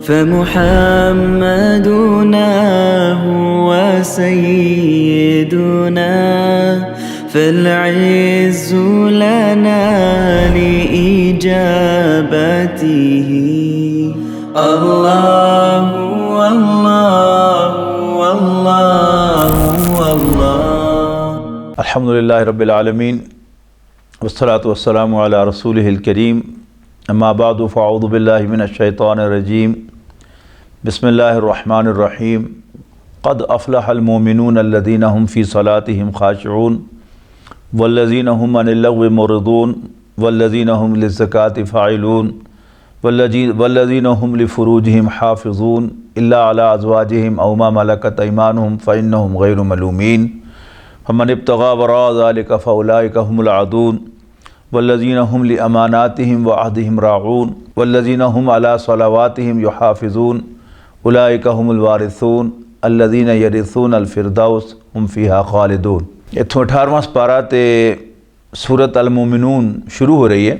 فمحمدنا هو سيدنا فالعز لنا لإجابته الله والله والله والله अल्हम्दुलिल्लाहि रब्बिल आलमीन वस्सलातु वस्सलामु अला रसूलिहिल करीम अम्मा बादु फ़अऊज़ु बिल्लाहि मिनश शैतानिर रजीम बिस्मिल्लाहिर रहमानिर रहीम क़द अफ़लहल मोमिनून अल्लज़ीना हुम फ़ी सलातिहिम ख़ाशिऊन वल्लज़ीना हुम अनिल लग़्वि मुअरिदून वल्लज़ीना हुम लिज़्ज़काति फ़ाइलून वल्लज़ीना हुम लिफ़ुरूजिहिम हाफ़िज़ून इल्ला अला अज़वाजिहिम औ मा मलकत अयमानुहुम फ़इन्नहुम ग़ैरु मलूमीन फमन इब्तग़ा वरा ज़ालिका फ़उलाइका हुमुल आदून वल्लज़ीना हुम लिअमानातिहिम व अहदिहिम राऊन वल्लज़ीना हुम अला सलावातिहिम युहाफ़िज़ून उलाइका हुमुल वारिसून अल्लज़ीना यरिसूनल फ़िरदौस हुम फ़ीहा ख़ालिदून। इत्थों 18वां सपारा ते सूरत अल मोमिनून शुरू हो रही है।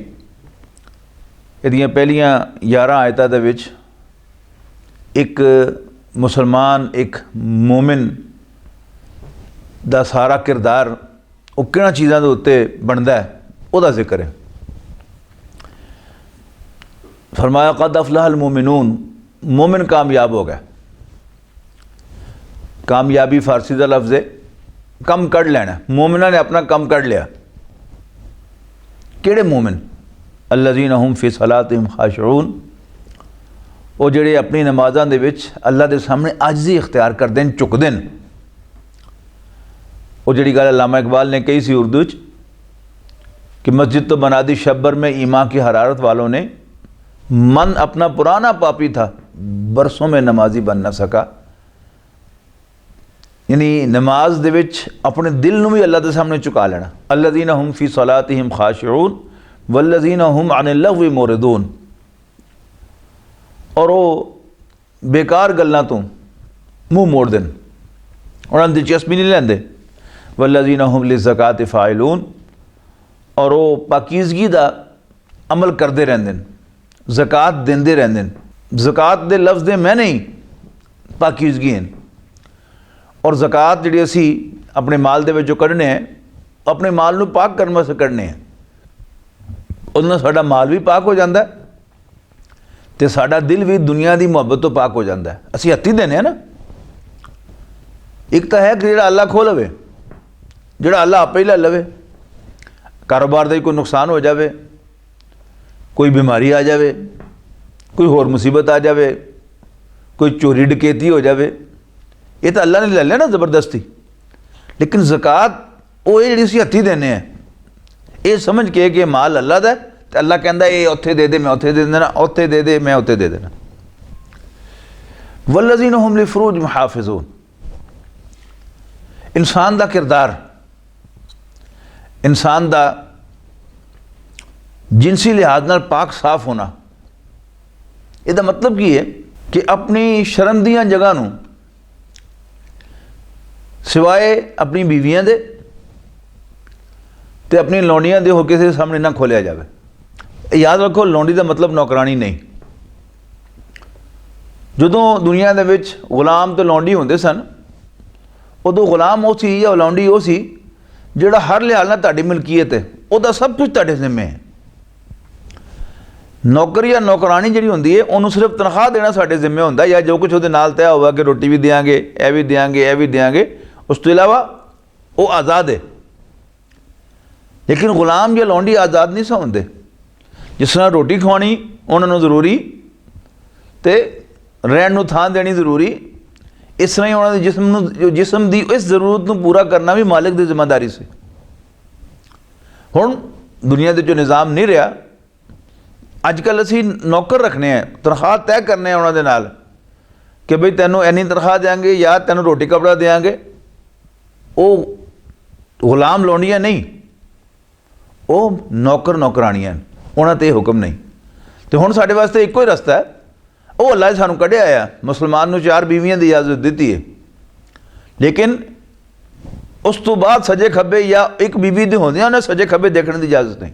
इहदियां पहलियां 11 आयतां दे विच एक मुसलमान एक मोमिन दा सारा किरदार वो किहड़ा चीज़ां दे उत्ते बनदा है ਉਹਦਾ ਜ਼ਿਕਰ है। फरमाया क़द अफ़लहल मोमिनून, मोमिन कामयाब हो गया। कामयाबी फ़ारसी का लफ्ज़ है, कम कढ़ लेना। मोमिना ने अपना कम कढ़ लिया। किहड़े मोमिन? अल्लज़ीना हुम फ़ी सलातिहिम ख़ाशिऊन, वो जिहड़े अपनी नमाज़ां दे विच अल्लाह दे सामने आजिज़ी इख्तियार करदे न, झुकदे न। वो जिहड़ी गल अल्लामा इकबाल ने कही सी उर्दू च कि मस्जिद तो बना दी शब्बर में ईमान की हरारत वालों ने, मन अपना पुराना पापी था बरसों में नमाजी बन ना सका। यानी नमाज दे विच अपने दिल नूं भी अल्लाह के सामने झुका लेना। अल्लज़ीना हुम फ़ी सलातिहिम ख़ाशिऊन वल्लज़ीना हुम अनिल लग़्वि मुअरिदून, और वो बेकार गल्लां तो मुँह मोड़ देन, उन्हां दी दिलचस्पी नहीं लैंदे। वल्लज़ीना हुम लिज़्ज़काति फ़ाइलून, और वो पाकीज़गी दा अमल करते रहंदे न, ज़कात देंदे रहंदे न। ज़कात दे लफ्ज़ दे मैं नहीं पाकीज़गी हैं। और ज़कात जिहड़ी असी अपने माल दे विचों कढने हैं, अपने माल नूं पाक करन वास्ते कढने हैं। उहदे नाल साडा माल भी पाक हो जाता है ते साडा दिल भी दुनिया की मुहब्बत तो पाक हो जाता है। असी हत्थी देने हैं ना। एक तो है कि जिहड़ा अल्लाह खो लवे, जिहड़ा अल्लाह आपे ही लै लवे। कारोबार का कोई नुकसान हो जाए, कोई बीमारी आ जाए, कोई होर मुसीबत आ जाए, कोई चोरी डकैती हो जाए, ये तो अल्लाह ने ले लिया ना ज़बरदस्ती। लेकिन ज़कात वो जी असीं हत्थी देने हैं, ये समझ के कि माल अल्लाह दा है, तो अल्लाह कहता ये उत्थे दे दे मैं उत्थे दे देना, उत्थे दे दे मैं उत्थे दे देना। वल्लज़ीना हुम लिफ़ुरूजिहिम हाफ़िज़ून, इंसान का किरदार, इंसान का जिनसी लिहाज नाल पाक साफ होना, इसका मतलब की है कि अपनी शर्म दियां जगह नूं सिवाए अपनी बीवियां दे ते अपनी लौंडियां दे हो किसी के सामने ना खोलिया जाए। याद रखो, लौंडी का मतलब नौकरानी नहीं। जदों दुनिया दे विच गुलाम तो लौंडी होंदे सन, उदों गुलाम वो सी या लौंडी वो सी जिहड़ा हर लिहाज नाल तुहाडी मलकीयत है, उहदा सब कुछ तुहाडे जिम्मे है। नौकर या नौकरानी जिहड़ी हुंदी है, उन्होंने सिर्फ तनख्वाह देना साडे जिम्मे हुंदा, या जो कुछ उहदे नाल तय होगा कि रोटी भी देंगे, यह भी देंगे, यह भी देंगे, उस तो इलावा वो आज़ाद है। लेकिन गुलाम या लौंडी आज़ाद नहीं सा होंदे। जिस तरह रोटी खवानी उन्होंने जरूरी, तो रहन नूं थां देनी जरूरी, इस तरह ही उन्होंने जिस्म की इस जरूरत को पूरा करना भी मालिक की जिम्मेदारी से। हुण दुनिया के जो निज़ाम नहीं रहा, अजकल असी नौकर रखने हैं, तनख्वाह तय करने उन्होंने नाल कि बई तैनूं इन्नी तनख्वाह देंगे या तैनूं रोटी कपड़ा देंगे। वो गुलाम लौंडियां नहीं, वो नौकर नौकरानियां, उन्होंने तो हुक्म नहीं। तो हुण साडे वास्ते एको ही रस्ता है, वो अल्लाह ने सानूं कढ़िया आ। मुसलमान नूं 4 बीवियां की इजाजत दी है, लेकिन उस तो बाद सजे खब्बे या एक बीवी दे होंदियां उन्हें सजे खब्बे देखने की इजाजत नहीं।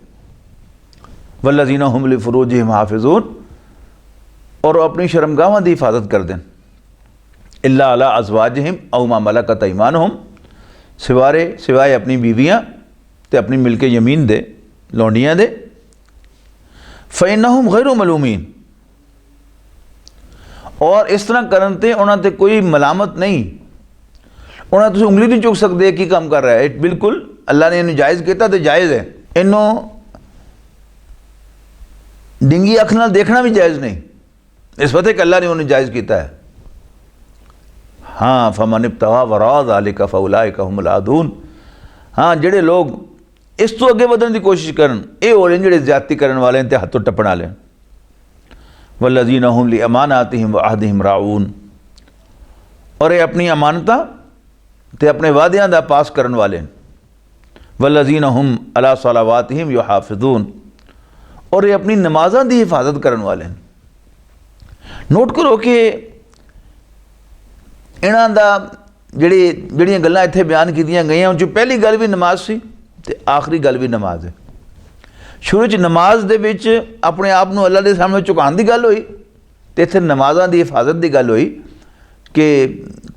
वल्लज़ीना हुम लिफ़ुरूजिहिम हाफ़िज़ून, और अपनी शर्मगाहां की हिफाजत कर दें। इल्ला अला अज़वाजिहिम औ मा मलकत ऐमानुहुम, सिवाय अपनी बीवियाँ तो अपनी मिलके यमीन दे लौंडियाँ दे। फ़इन्नहुम गैरु मलूमीन, और इस तरह करन ते उन्हां ते कोई मलामत नहीं, उन्हें तुम उंगली नहीं चुक सकते की काम कर रहा है। बिल्कुल अल्लाह ने इन्हें जायज़ किया तो जायज़ है। इन्हों डिंगी अख नाल देखना भी जायज़ नहीं, इस वजह कि अल्लाह ने उन्हें जायज़ किया है। हाँ, फमन इब्तगा वरा ज़ालिका फउलाइका हुमुल आदून। हाँ, जेड़े लोग इस तो अगे बढ़ने की कोशिश करन, ये हो रहे जेड़े ज़्यादती करने वाले हैं, हथों टप्पण वाले। वल्लज़ीना हुम लि अमानातिहिम व अहदिहिम राऊन, और ये अपनी अमानतां ते अपने वादियां दा पास करने वाले। वल्लज़ीना हुम अला सलावातिहिम युहाफ़िज़ून, और ये अपनी नमाज़ां दी हिफाजत करने वाले। नोट करो कि इन्हां दा ਜਿਹੜੀਆਂ ਗੱਲਾਂ ਇੱਥੇ ਬਿਆਨ ਕੀਤੀਆਂ ਗਈਆਂ उन पहली गल भी नमाज सी ते आखिरी गल भी नमाज है। शुरू च नमाज दे विच अपने आप नूं अल्लाह दे सामने झुकाउण दी गल होई, ते इत्थे नमाज़ां दी हिफाजत दी गल होई कि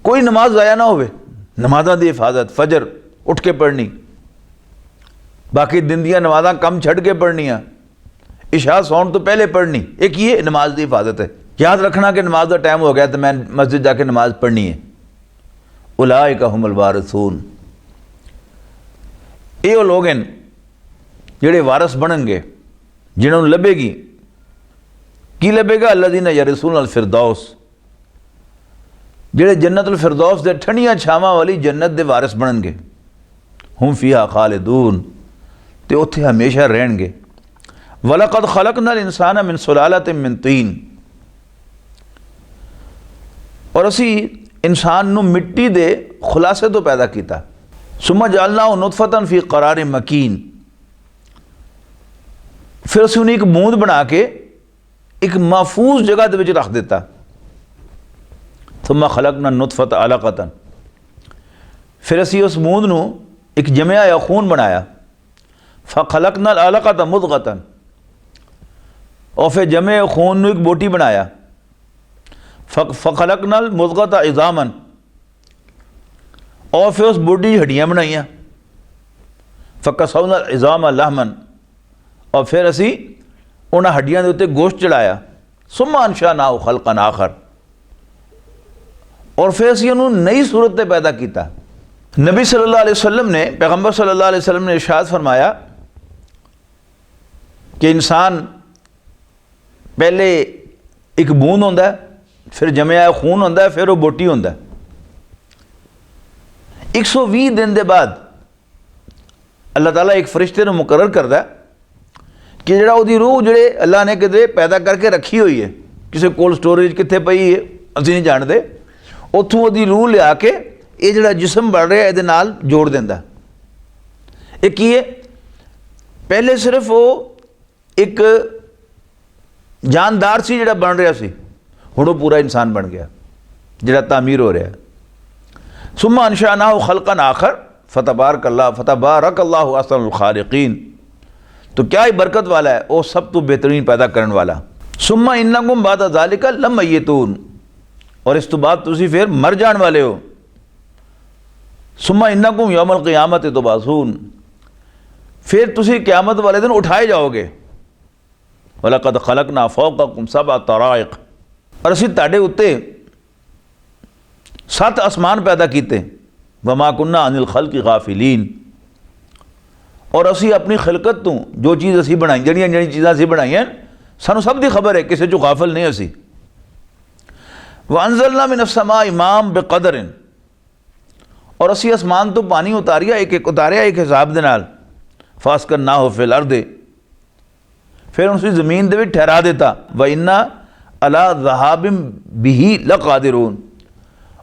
कोई नमाज ज़ाया ना होवे। नमाज़ां दी हिफाजत, फजर उठ के पढ़नी, बाकी दिन दियां नमाज़ां कम छड़ के पढ़नियां, इशा सौण तो पहले पढ़नी, एक ये नमाज की हिफाजत है। याद रखना कि नमाज का टाइम हो गया तो मैं मस्जिद जाके नमाज पढ़नी है। उलाइका हुमुल वारिसून, ये लोग हैं जिहड़े वारस बनणगे, जिन्होंने लभेगी की लभेगा, अल्लज़ीना यरिसूनल फिरदौस, जिहड़े जन्नतुल फिरदौस दे ठंडियां छावां वाली जन्नत दे वारिस बनणगे। हुम फीहा खालिदून, ते उत्थे हमेशा रहणगे। वलक़द खलक़नल इंसाना मिन सुलालतिन मिन तीन, और असी इंसान नूं मिट्टी दे खुलासे तो पैदा किया। सुम्मा जअलनाहु नुतफ़तन फ़ी क़रार मकीन, फिर असी उन्हें एक बूंद बना के एक महफूज जगह दे विच रख दिता। सुम्मा खलक़ना नुतफ़त अलक़तन, फिर असी उस बूंद नूं एक जमया या खून बनाया। फ़ख़लक़नल अलक़त मुज़ग़तन, और फिर जमे खून नूं एक बोटी बनाया। फ़ख़लक़नल मुज़ग़त इज़ामन, और फिर उस बोटी की हड्डियाँ बनाइया। फ़कसौनल इज़ाम लहमन, और फिर असी उन्हां हड्डियां दे उत्ते गोश्त चढ़ाया। सुम्मा अंशानाहु ख़ल्क़न आख़र, और फिर असी उन्होंने नई सूरत में पैदा किया। नबी सल्लल्लाहु अलैहि वसल्लम ने, पैगम्बर सल्लल्लाहु अलैहि वसल्लम ने इरशाद फरमाया कि इंसान पहले एक बूंद होंदा है, फिर जमया खून होंदा है, फिर वो बोटी होंदा है। 120 दिन के बाद अल्लाह ताला एक फरिश्ते को मुकर्रर करता है कि जिहड़ा उहदी रूह जिहड़े अल्लाह ने किते पैदा करके रखी हुई है, किसी कोल्ड स्टोरेज कित्थे पई है असीं नहीं जानते, उत्थों उहदी रूह लिया के ये जिहड़ा जिस्म बन रहा है इहदे नाल जोड़ दिंदा। ये की है, पहले सिर्फ वो एक जानदार सी जिहड़ा बन रहा सी, हुण वो पूरा इंसान बन गया जिहड़ा तामीर हो रहा है। सुम्मा अंशानाहु ख़ल्क़न आख़र फ़तबारकल्लाहु अहसनुल ख़ालिक़ीन, तो क्या ही बरकत वाला है वो सब तो बेहतरीन पैदा करने वाला। सुम्मा इन्नकुम बाद ज़ालिका लमय्यतून, और इस तो बाद तुसी फिर मर जाने वाले हो। सुम्मा इन्नकुम यौमल क़ियामत तुबासून, फिर तुसी क़यामत वाले दिन उठाए जाओगे। वलक़द ख़लक़ना फ़ौक़कुम सबअ तराइक़, और असी तुहाडे उत्ते 7 आसमान पैदा किए। वमा कुन्ना अनिल ख़ल्क़ि गाफ़िलीन, और असी अपनी खिलकत तो जो चीज़ असी बनाई, जड़ियाँ जड़ी चीज़ां असी बनाई सानू सब दी खबर है, किसी चो गाफिल नहीं असी। वअंज़लना मिनस समाई माम बेक़दरिन, और असी आसमान तो पानी उतारिया एक उतारिया एक हिसाब दे नाल। फ़अस्कन्नाहु फ़िल अर्दि, फिर उसी ज़मीन दे विच ठहरा देता। व इन्ना अला ज़हाबिम बिही लक़ादिरून,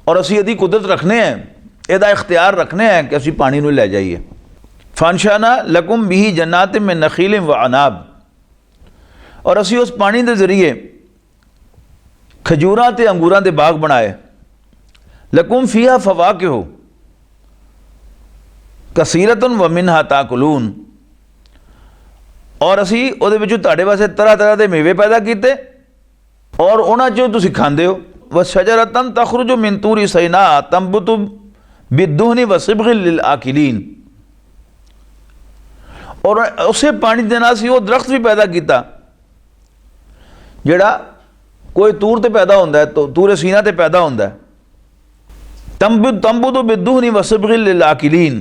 और असी यदि कुदरत रखने हैं, यदा इख्तियार रखने हैं कि असी पानी नूं लै जाइए। फ़अंशअना लकुम बिही जन्नातिम मिन नख़ीलिन व अनाब, और असी उस पानी के जरिए खजूरां ते अंगूरां दे बाग बनाए। लकुम फ़ीहा फ़वाकिहु कसीरतुन व मिन्हा ताकुलून, और असी उहदे विचों तुहाडे वास्ते तरह तरह के मेवे पैदा किए और उन्हां चों तुसीं खांदे हो। व शजरतन तखरुजु मिन तूरी सैना तंबुतु बिद्दुहनी व सिबगिन लिल आकिलीन। और उसे पानी दे नाल सी वो दरख्त भी पैदा किया जिहड़ा कोई तूर ते पैदा होंदा है, तो तूरे सीना ते पैदा होंदा है। तंबुतु बिद्दुहनी व सिबगिन लिल आकिलीन,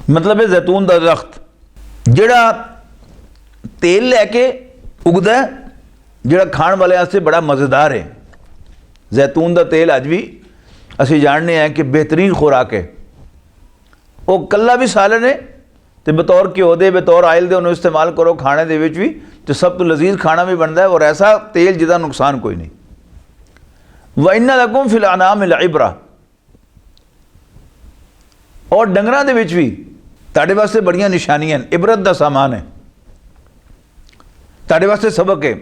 मतलब है जैतून का दरख्त जिहड़ा तेल लैके उगदा है, जिहड़ा खाण वाले वास्ते बड़ा मज़ेदार है। जैतून का तेल अज भी असीं जानते हैं कि बेहतरीन खुराक है। वो कल्ला भी सालन है तो बतौर घ्यो दे बतौर आयल दे उन्होंने इस्तेमाल करो खाने दे विच भी, तो सब तो लजीज खाना भी बनता है और ऐसा तेल जिसका नुकसान कोई नहीं। व इन्ना लकुम फिल अनाम इबरा, और डंगरां दे विच भी तुहाडे वास्ते बड़ियां निशानियां हैं, इबरत का सामान है, तुहाडे वास्ते सबक है।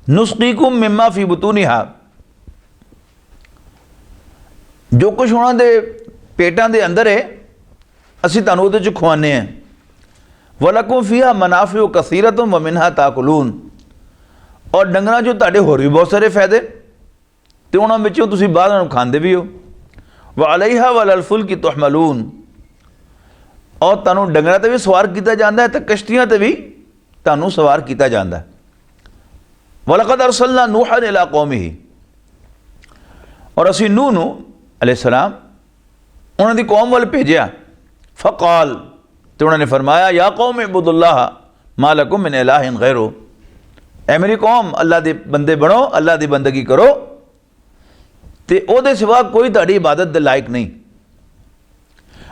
नुस्कीकुम मिम्मा फी बुतूनिहा, जो कुछ उन्होंने पेटां दे अंदर है असीं तुहानूं उहदे च खुआने हैं। वलकुम फीहा मनाफिउ कसीरतुम व मिनहा ताकुलून, और डंगरां चों तुहाडे होर भी बहुत सारे फायदे तो उन्हां विचों तुसीं बाहर नूं खांदे भी हो। व अलैहा वलल फुल्की तुहमलून, और तुहानूं डंगरां ते भी सवार किया जाता है तो कश्तियां ते भी तुहानूं सवार किया जाता है। वलक़द अरसलना नूहन इला कौमिही, और असीं नूह नूं अलैहिस्सलाम उन्हां दी कौम वाल भेजिया। फ़क़ाल, तो उन्होंने फरमाया या कौम इबुदुल्लाह मा लकुम मिन इलाहिन गैरो, ऐ मेरी कौम अल्लाह दे बंदे बनो, अल्लाह दी बंदगी करो ते ओहदे सिवा कोई तुहाडी इबादत दे लायक नहीं।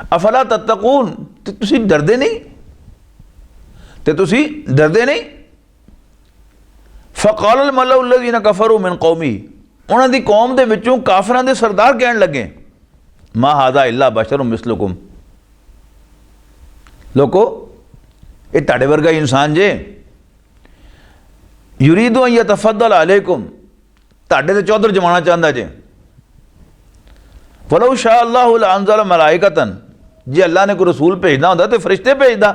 अफला तत्तकून, ते तुसीं डरदे नहीं, ते तुसीं डरदे नहीं। फ़क़ाल अल मलउ अल्लज़ीना कफ़रू मिन कौमी, उन्हां दी कौम दे विचों काफिरां दे सरदार कहण लगे मा हाज़ा इल्ला बशरुम मिसलुकुम, लोको ये तुहाडे वर्गा ही इंसान जे, युरीदु अन यतफ़द्दल अलैकुम, तुहाडे ते चौधर जमाना चाहता जे। वलौ शाअ अल्लाहु लअंज़ल मलाइकतन, जे अल्लाह ने कोई रसूल भेजना होंदा तो फरिश्ते भेजदा।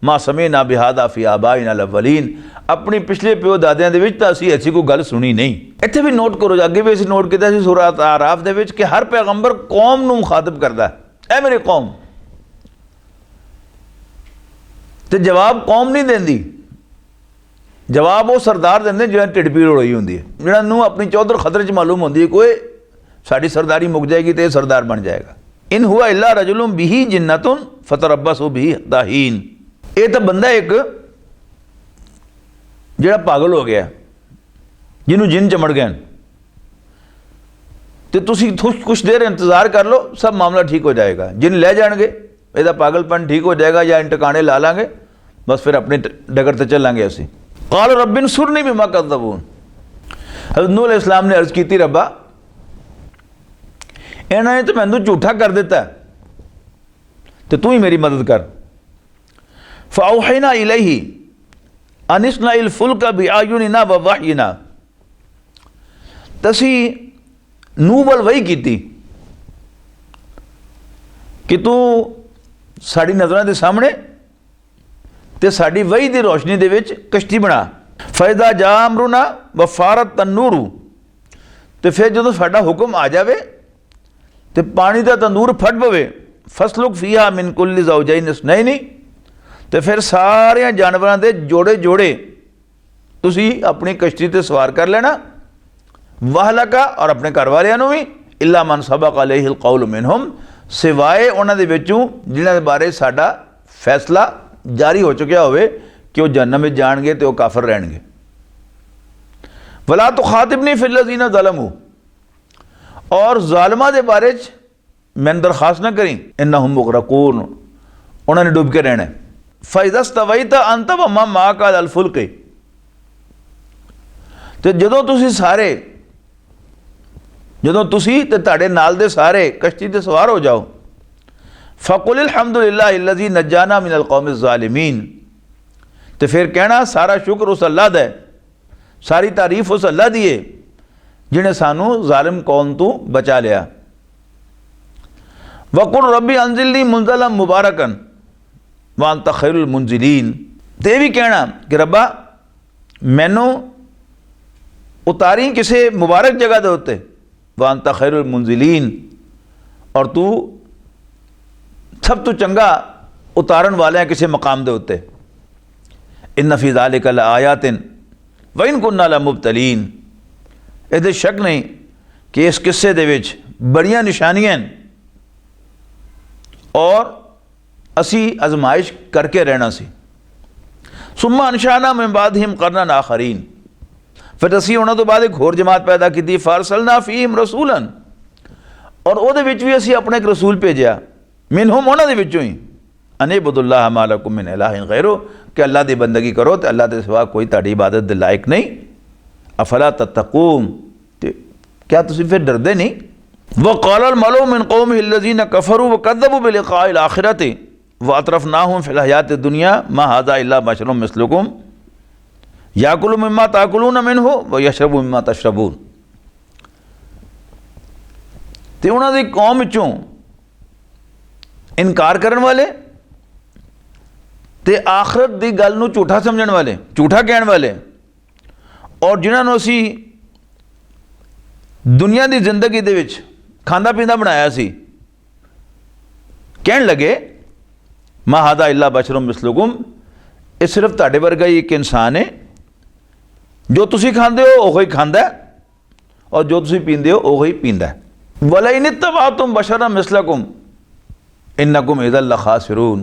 मा समीना बिहादा फी आबाइना अल-अव्वलीन, अपनी पिछले प्यो दादियां दे विच तां असीं ऐसी कोई गल सुनी नहीं। इत्थे भी नोट करो, अगे भी असीं नोट कीता सी सूरह आराफ दे विच कि हर पैगंबर कौम नूं मुखातब करदा है, ऐ मेरी कौम, तो जवाब कौम नहीं देंदी, जवाब वो सरदार देंदे जिन्हें ढिड पीड़ होई होंदी है, जिन्होंने अपनी चौधर खतरे च मालूम होंदी है कोई साड़ी सरदारी मुक जाएगी तो यह सरदार बन जाएगा। इन हुआ इल्ला रजुलुम बिही जिन्नतुन फतरब्बसु बिही दाहीन, ये तो बंदा एक जिहड़ा पागल हो गया, जिन्हों जिन चमड़ गए, तो तुसीं कुछ देर इंतज़ार कर लो, सब मामला ठीक हो जाएगा। जिन ले जाएंगे यदा पागलपन ठीक हो जाएगा, या इन टकाने ला लांगे, बस फिर अपने डगर ते चलांगे असीं। क़ाल रब्बिन सुरनी बिमा कज़्ज़बून, हज़रत नूह अलैहिस्सलाम ने अर्ज़ की रब्बा इन्होंने तो मैनू झूठा कर दिता है, तो तू ही मेरी मदद कर। फ़अौहैना इलैहि अन इस्नइल फुल्का बिअयुनिना व वहयिना, तसी नूह वल वही की कि तू साड़ी नज़रां दे सामने ते साड़ी वही दी रोशनी दे विच कश्ती बना। फ़इज़ा जा अमरुना व फारत तन्नूरू, तो फिर जो साडा हुक्म आ जाए तो पानी का तंदूर फट पवे, फसलुक फीहा मिन कुल्ली ज़ौजैन इस्नैनी, तो फिर सारे जानवरों के जोड़े जोड़े तुसी अपनी कश्ती ते सवार कर लेना। वहलका, और अपने घर वालों भी, इल्ला मन सबक अलैहिल कौल मिनहुम, सिवाए उन्हां दे विचों जिन्हां दे बारे साडा फैसला जारी हो चुका होवे कि वह जन्नत में जाएंगे तो वह काफिर रहेंगे। वला तुखातिबनी फिल लज़ीना ज़लमू, और ज़ालिमा दे बारे मैंने दरखास्त न करी, इन्नहुम मुग़रक़ून, उन्होंने डूब के रहना। फ़इज़ा स्तवैता अंत व मन माअका अलल फुल्क, तो जदों तुसी सारे, जदों तुसी ते तुहाडे नाल दे सारे कश्ती ते सवार हो जाओ, फ़कुल अल्हम्दुलिल्लाहि अल्लज़ी नज्जाना मिनल कौमिज़ ज़ालिमीन, तो फिर कहना सारा शुक्र उस अल्लाह दा है, सारी तारीफ उस अल्लाह दी है जिन्हें सानू जालिम कौम तो बचा लिया। वकुल रब्बी अंजिलनी मुंज़लन मुबारकन व अंत खैरुल मुंजिलीन, ते भी कहना कि रब्बा मैनू उतारी किसी मुबारक जगह के उत्ते, वांता खैरुल मुंजिलीन, और तू सब तो चंगा उतारन वाले हैं किसी मकाम के उत्ते। इन्ना फी ज़ालिका लआयातिन व इन कुन्ना लमुब्तलीन, इहदे शक नहीं कि इस किस्से दे विच बड़ियां निशानियां हैं और असी आजमाइश करके रहना सी। सुम्मा अंशाना मिन बादिहिम करनन आखरीन, फिर असी उन्होंने तो बाद एक होर जमात पैदा की, फारसलना फीहिम रसूलन, और उहदे विच भी असी अपने एक रसूल भेजा, मिनहुम उन्होंने दे विचों ही, अनिबुदुल्लाह मा लकुम मिन इलाहिन गैरुह, कि अल्लाह की बंदगी करो तो अल्लाह के सिवा कोई ताड़ी इबादत दे लायक नहीं। अफला तत्तकून, क्या तुसी फिर डरदे नहीं। वक़ालल मलऊ मिन कौमिही अल्लज़ीना कफ़रू व कज़्ज़बू बिलिक़ाइल आखिरति व अतरफ़नाहुम फ़िल हयातिद दुनिया मा हाज़ा इल्ला बशरुम मिस्लुकुम याकुलु मिम्मा ताकुलून मिन्हु व यशरबु मिम्मा तशरबून। ते उन्हां दी कौम विचों इनकार करन वाले ते आखरत दी गल नूं झूठा समझण वाले, झूठा कहण वाले, और जिन्हां नूं असीं दुनिया की जिंदगी दे विच खांदा पींदा बनाया सी, कहण लगे मा हादा इल्ला बशरुम मिस्लुकुम, ये सिर्फ तुहाडे वर्गा ही एक इंसान है, जो तुसी खांदे हो वही खांदा है और जो तुसी पींदे हो वही पींदा है। वला इन इत्तबअतुम बशरन मिस्लकुम इन्नकुम इज़न लखासिरून,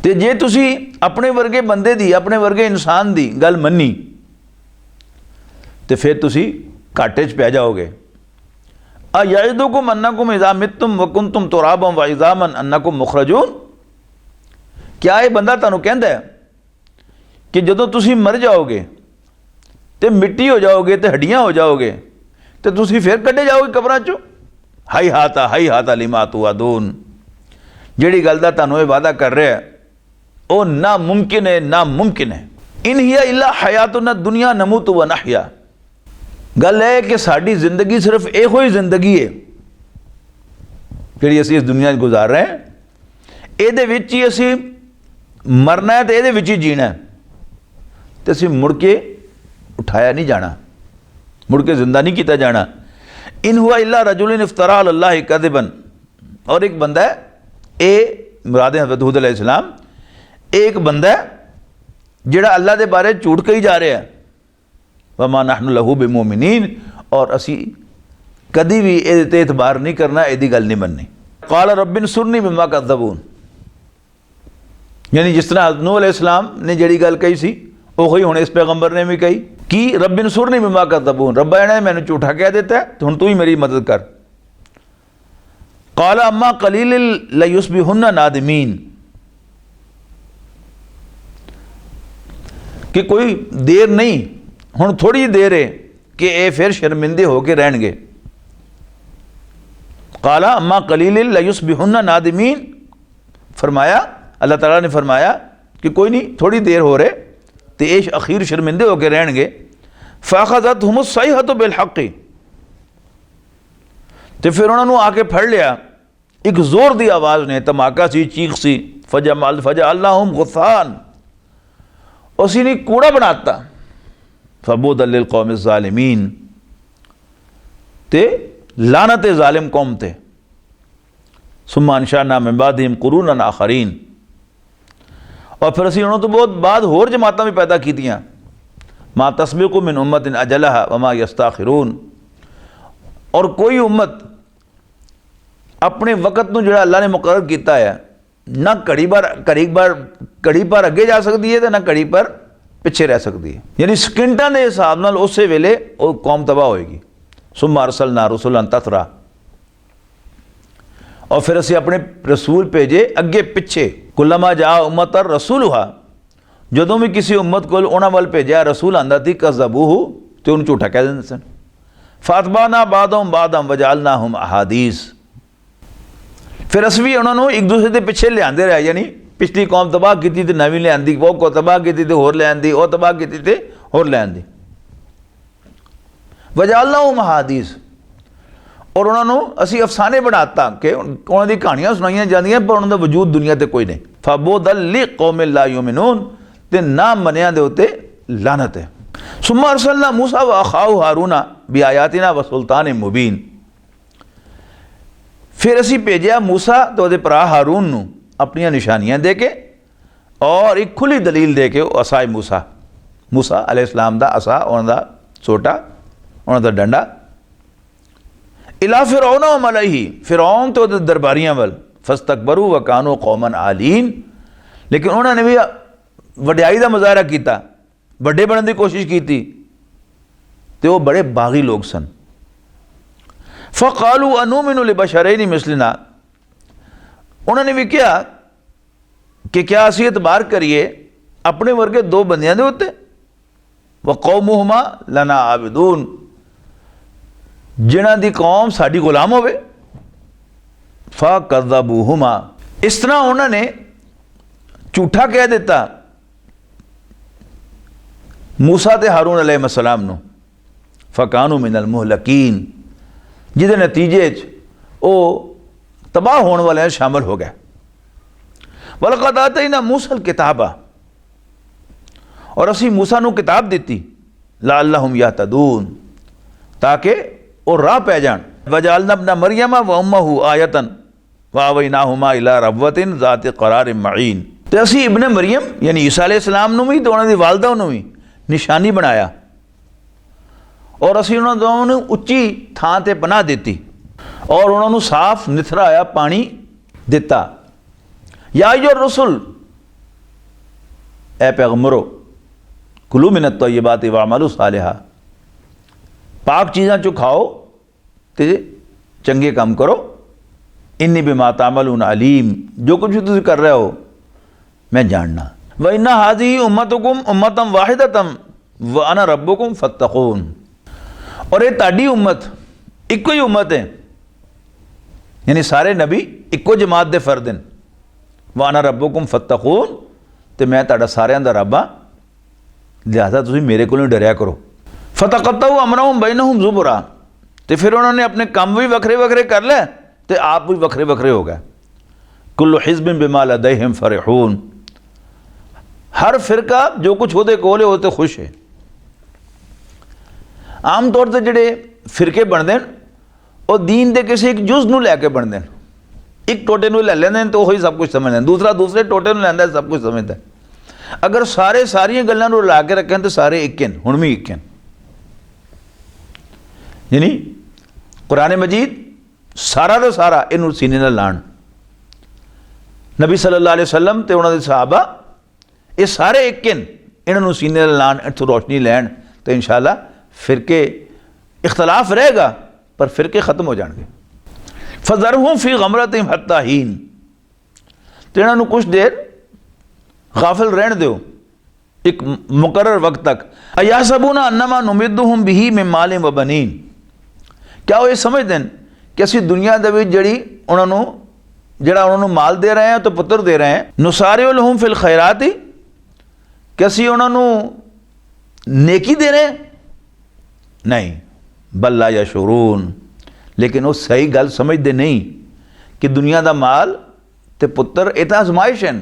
ते जे तुसी अपने वर्गे बंदे दी, अपने वर्गे इंसान दी गल मन्नी तो फिर तुसी घाटे च पै जाओगे। अयइदुकुम अन्नकुम इज़ा मित्तुम व कुंतुम तुराबन व इज़ामन अन्नकुम मुखरजून, क्या ये बंदा तुहानूं कहंदा है कि जदों तुसी मर जाओगे तो मिट्टी हो जाओगे तो हड्डियां हो जाओगे तो तुसी फिर कड्ढे जाओगे कब्रां चों। हाई हाता लिमा तुअदून, जिहड़ी गल दा तुहानूं ये वादा कर रहा है वो नामुमकिन है, नामुमकिन है। इन हिया इल्ला हयातुना दुनिया नमूतु व नहया, गल है कि साड़ी जिंदगी सिर्फ एक ही जिंदगी है जिहड़ी असीं इस दुनिया गुजार रहे हैं, इहदे विच ही असीं मरना है तो इहदे विच ही जीना है, तो असीं मुड़ के उठाया नहीं जाना, मुड़ के जिंदा नहीं किया जाना। इन हुआ इल्ला रजुलिन इफ्तरा अलल्लाहि कज़िबन, और एक बंदा है, ये मुराद है हज़रत हूद अलैहिस्सलाम, एक बंदा है जिहड़ा अल्लाह के बारे झूठ कही जा रहा है, वमा नहनु लहू बिमुमिनीन, और असी कदी भी इहदे ते इतबार नहीं करना, इहदी गल नहीं मननी। क़ाल रब्बिनसुरनी बिमा कज़्ज़बून, यानी जिस तरह हज़रत नूह अलैहिस्सलाम ने जिहड़ी गल कही सी वही हुण इस पैगंबर ने भी कही कि रब्बिनसुरनी बिमा कज़्ज़बून, रब्बा इन्हें मैंने झूठा कह देता है तो हुण तू ही मेरी मदद कर। क़ाल अम्मा क़लीलिन लयुस्बिहुन्ना नादिमीन, कि कोई देर नहीं, हुण थोड़ी देर है कि ये फिर शर्मिंदे होकर रहणगे। क़ाल अम्मा क़लीलिन लयुस्बिहुन्ना नादिमीन, फरमाया अल्लाह ताला ने फरमाया कि कोई नहीं, थोड़ी देर हो रहे तो ये अखीर शर्मिंदे होकर रहणगे। फ़अख़ज़तहुमुस सैहतु बिलहक़्क़ि, तो फिर उन्होंने आके फड़ लिया एक जोर दी आवाज़ ने, धमाका सी, चीख सी, फ़जअलनाहुम गुस्सान, उसी ने कूड़ा बनाता। फ़बूदन लिलक़ौमिज़ ज़ालिमीन, ते लानत ज़ालिम कौम थे। सुम्मा अंशाअना मिन बादिहिम क़ुरूनन आख़रीन, और फिर असीं उन्होंने तो बहुत बाद होर जमातां भी पैदा कीतियां, मा तस्बिक़ु मिन उम्मतिन अजलहा व मा यस्ताखिरून, और कोई उम्मत अपने वक़्त नूं जिहड़ा अल्लाह ने मुकर्रर कीता है ना घड़ी पर अगे जा सकती है तो ना घड़ी पर पिछे रह सकती है, यानी सकिंटां के हिसाब नाल उस वेले वो कौम तबाह होएगी। सुम्मा अरसलना रुसुलन ततरा, और फिर असीं अपने रसूल भेजे अगे पिछे। कुल्लमा जा उम्मत रसूलुहा, जदों भी किसी उम्मत को उन्हां वल भेजा रसूल आंदा सी, कज़्ज़बूहु, तो उन्हें झूठा कह देंदे सन। फ़अतबअना बादहुम बादन वजअलनाहुम अहादीस, फिर अस भी उन्होंने एक दूसरे के पिछे लियाते रहे, यानी पिछली कौम तबाह की तो नवी लियांदी, वो को तबाह की तो होर लियांदी, वो तबाह की तो होर लियांदी। वजअलनाहुम अहादीस, और उन्होंने असी अफसाने बनाता कि उन्होंने कहानियां सुनाई जांदियां पर उन्होंने वजूद दुनिया ते कोई नहीं। फ़बुदल लिक़ौमिन ला युमिनून, ते ना मनिया दे उत्ते लानत है। सुम्मा अरसलना मूसा व अखाऊ हारूना बि आयातिना व सुल्तान मुबीन, फिर असी भेजा मूसा तो उहदे भरा हारून नूं अपनियां निशानियां दे के और एक खुली दलील दे के असाए मूसा, मूसा अलैहिस्सलाम दा असा, उन्हां दा सोटा, उन्हां दा डंडा, इला फिरौन व मलईही, फिरौन तो दरबारियां वल, फस्तकबरू व कानू कौमन आलीन, लेकिन उन्होंने भी वड्याई का मुजाहरा किया, बड़े बनने की कोशिश की थी, तो वो बड़े बागी लोग सन। फ़क़ालू अनुमिनु लिबशरैनि मिसलिना, उन्होंने भी कहा कि क्या असी एतबार करिए अपने वर्गे दो बंदियां दे उत्ते, व कौमुहुमा लना आबिदून, जिन्हां दी कौम साडी गुलाम होवे। फ़कज़्ज़बूहुमा, इस तरह उन्होंने झूठा कह दिता मूसा ते हारून अलैहिस्सलाम नूं, फ़कानू मिनल मुहलकीन, जिहदे नतीजे वो तबाह होने वाले शामिल हो गए। वलक़द आतैना मूसल किताबा, और असी मूसा नूं किताब दी, लअल्लहुम यहतदून, ताकि वो राह पै जान। वजअलना इब्न मरियम व उम्महु आयतन व आवैनाहुमा इला रब्वतिन ज़ाति क़रारिन मईन, ते असी इब्न मरियम यानी ईसा अलैहिस्सलाम नूं भी ते उन्हां दी वालदा नूं भी निशानी बनाया, और असी उन्होंने दोनों ने उच्ची थां ते पनाह दी, और उन्होंने साफ निथरा आया पानी दिता। या अय्युहर रसूल, ए पैगंबरो, कुलू मिनत तय्यबाति वअमलू सालिहा, पाक चीज़ां चो खाओ ते चंगे काम करो। इन्नी बिमा तामलून अलीम, जो कुछ भी तुम कर रहे हो मैं जानना। व इन्ना हाज़िही उम्मतुकुम उम्मतम वाहिदतम व अना रब्बुकुम फत्तकून, और ये ताड़ी उम्मत इक्को ही उम्मत है, यानी सारे नबी इक्को जमात दे फर्द हैं। व अना रब्बुकुम फत्तकून, तो मैं ताड़ा सारियां दा रब हां, लिहाजा तुसीं मेरे कोलों डरिया करो। फतक़त्तऊ अमरहुम बैनहुम ज़ुबुरा, तो फिर उन्होंने अपने काम भी वखरे वखरे कर ले, तो आप भी वखरे वखरे हो गए। कुल्लु हिज़्बिन बिमा लदैहिम फ़रिहून, हर फिरका जो कुछ होते कोले होते खुश है। आम तौर पर जोड़े फिरके बनते हैं वो दीन के किसी एक जुज़ नूं लैके बनते हैं, एक टोटे नूं ले लेंदे तो वही सब कुछ समझते हैं, दूसरा दूसरे टोटे नूं लैंदा सब कुछ समझता है। अगर सारे सारियां गल्लां नूं ला के रखें तो सारे एक हैं, हुण भी एक हैं। यानी कुरान मजीद सारा का सारा इनू सीने नाल लाण, नबी सल्लल्लाहु अलैहि वसल्लम ते उन्हां दे सहाबा ये सारे एक हैं, इन्होंने सीने नाल लाण, इत्थों रोशनी लैण, तो इंशाअल्लाह फिरके इख्तलाफ रहेगा पर फिरके ख़त्म हो जाएंगे। फ़ज़रहुम फ़ी ग़मरतिहिम हत्ता हीन, तो इन्होंने कुछ देर गाफिल रहने दो एक मुकर्रर वक्त तक। अयहसबूना अन्नमा नुमिद्दुहुम बिही मिन मालिन व बनीन, क्या वो ये समझते हैं कि असी दुनिया दे विच उन्होंने माल दे रहे हैं तो पुत्र दे रहे हैं। नुसारिउ लहुम फिल खैराती, कि असी उन्होंने नेकी दे रहे हैं, नहीं, बल ला यशउरून, लेकिन वो सही गल समझते नहीं कि दुनिया का माल ते पुत्र ये तो आजमाइश है,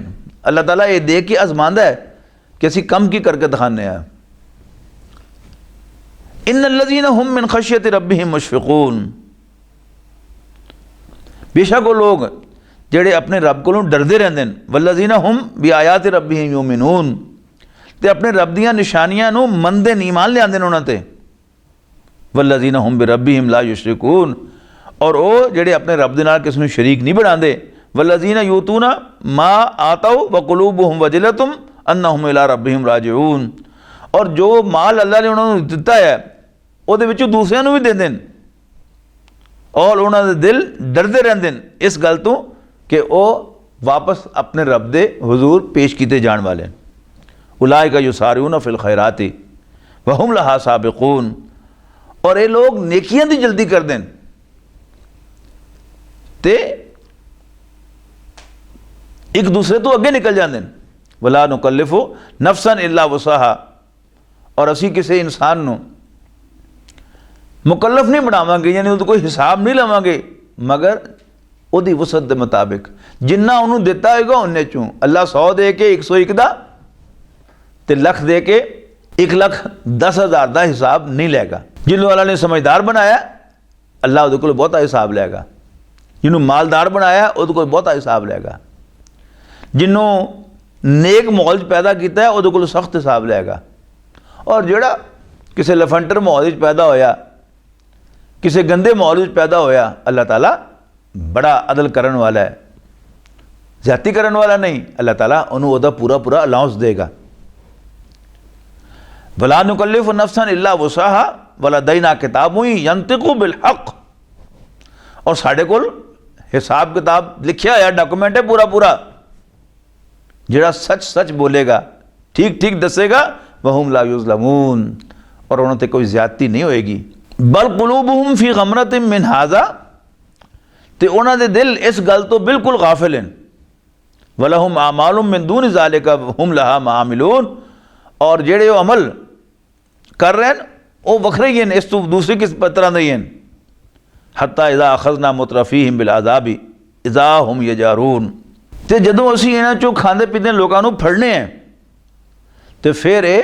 अल्लाह ताला ये दे के आजमांदा है कि असी कम की करके दिखाने हैं। इन्नल्लज़ीना हुम मिन खश्यति रब्बिहिम मुशफ़िक़ून, बेशक वो लोग जेड़े अपने रब को डरते रहते हैं। वल्लज़ीना हुम बि आयाति रब्बिहिम युमिनून, ते अपने रब दियां निशानियां नूं मनदे नहीं, ईमान लिआंदे ने उन्हां ते। वल्लज़ीना हुम बि रब्बिहिम ला युशरिकून, और वो जेड़े अपने रब दे नाल किसी नूं शरीक नहीं बनाते। वल्लज़ीना यूतूना मा आतऊ व कुलूबुहुम वजिलतुम अन्नहुम इला रब्बिहिम राजिऊन, और जो माल अल्लाह ने उन्होंने दिता है उहदे विचों दूसरियां नूं भी देंदे ने, और उन्होंने दिल डरते रहते हैं इस गल तो कि वो वापस अपने रब दे हुजूर पेश किए जाने वाले हैं। उलाइका युसारिऊन फिल खैराति व हुम लहा साबिकून, और ये लोग नेकियां दी जल्दी कर दें ते एक दूसरे तो अगे निकल जाते हैं। वला नुकल्लिफु नफ्सन इल्ला वुसअहा, और असी किसी इंसान नूं मुकल्लफ नहीं बनावांगे, यानी उसको कोई हिसाब नहीं लवांगे, मगर उहदी वसअत दे मुताबिक जिन्ना उन्होंने दिता होगा उन्ने चों। अल्लाह 100 दे के 101 दा तो लख दे के 1,10,000 का हिसाब नहीं लेगा। जिन्होंने अल्लाह ने समझदार बनाया अल्लाह उहदे कोल बहुता हिसाब लेगा, जिन्होंने मालदार बनाया उहदे कोल बहुता हिसाब लेगा, जिन्होंने नेक माहौल पैदा किया है उहदे कोल सख्त हिसाब लेगा, और जिहड़ा किसी लफंटर माहौल पैदा होया, किसी गंदे माहौल पैदा होया, अल्लाह ताला बड़ा अदल करन वाला है, ज्यादती करन वाला नहीं। अल्लाह ताला उन्होंने उहदा पूरा पूरा अलाउंस देगा। वला नुकल्लिफु नफ्सन इल्ला वुसअहा वलदैना किताबुन यंतिकु बिल हक, और साढ़े कोल हिसाब किताब लिखिया होया डॉक्यूमेंट है पूरा पूरा, जिहड़ा सच सच बोलेगा, ठीक ठीक दसेगा, वहुम ला युज़लमून, और उन्होंने कोई ज्यादती नहीं होएगी। बल कुलूबुहुम फी गमरतिन मिन हाज़ा, ते उन्हों दे दिल इस गल तो बिल्कुल गाफिल हैं। वलहुम आमालुम मिन दून ज़ालिका हुम लहा मामिलून, और जेड़े वो अमल कर रहे हैं वो वखरे ही हैं, इस तो दूसरी किस तरह नहीं हैं। हत्ता इज़ा अखज़ना मुतरफीहिम बिल अज़ाबी इज़ा हुम यजारून, ते जदों असीं इन्हां चों खांदे पींदे लोगों को फड़ने हैं तो फिर ये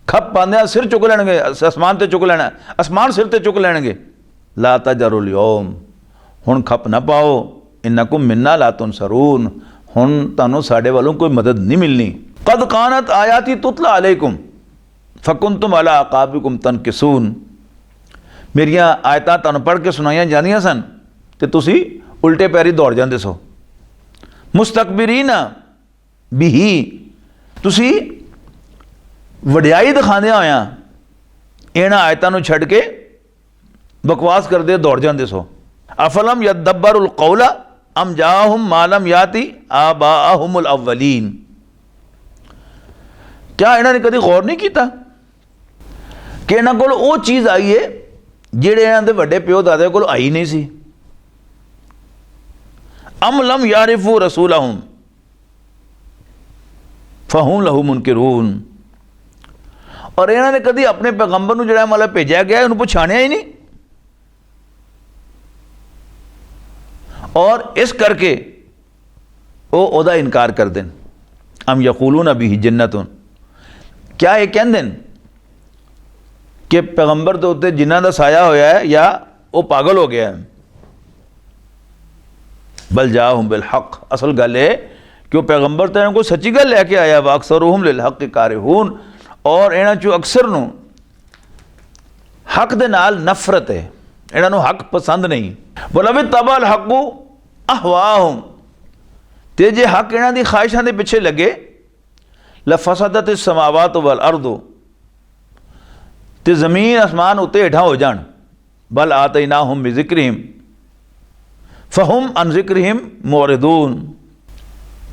खप पांदे सिर चुक लैणगे, आसमान ते चुक लैणा, आसमान सिर ते चुक लैणगे। ला तजरुल यौम, हुण खप ना पाओ, इन्नकुम मिन्ना ला तुनसरून, हुण तुहानूं साडे वालों कोई मदद नहीं मिलनी। कद कानत आयाती तुतला अलैकुम फकुंतुम अला अकाबिकुम तनकिसून, मेरियां आयतां तुहानूं पढ़ के सुनाइयां जांदियां सन ते तुसीं उल्टे पैरी दौड़ जांदे सो। मुस्तकबिरीना बिही, तुसीं वड्याई दिखांदे होया इन्हां आयतां नूं छड्ड के बकवास करदे दौड़ जांदे सो। अफलम यदब्बरुल कौला अम जाहुम मालम याति आबाहुमुल अव्वलीन, क्या इन्होंने कभी गौर नहीं किया कि इन्हों को वो चीज़ आई है जिहड़े इन्हों के वड्डे प्यो दादे को आई नहीं सी। अम लम यारिफू रसूलहुम फहुम लहू मुनकिरून, और इन्होंने कभी अपने पैगंबर को जो मतलब भेजा गया उन्होंने पछाणिया ही नहीं, और इस करके वो ओदा इनकार कर दें। अम यकूलून अभी जन्नतुन, क्या ये कहते हैं कि पैगंबर तो उत्ते जिन्हां दा साया होया है या वो पागल हो गया है। बल जाहुम बिल हक, असल गल है कि वो पैगंबर तो इनको सच्ची गल लैके आया। व अक्सरुहुम लिल हक कारिहून, और इन्हां चों अक्सर नूं हक दे नाल नफरत है, इन्हां नूं हक पसंद नहीं। वलव तबल हकू अहवाहुम, ते जे हक इन्हां दी ख्वाहिशां दे पिछे लगे लफसदत समावात वल अर्दो, ते ज़मीन आसमान उत्ते हेठा हो जान। बल आतैनाहुम बिज़िक्रिहिम फहुम अन ज़िक्रिहिम मुअरिदून,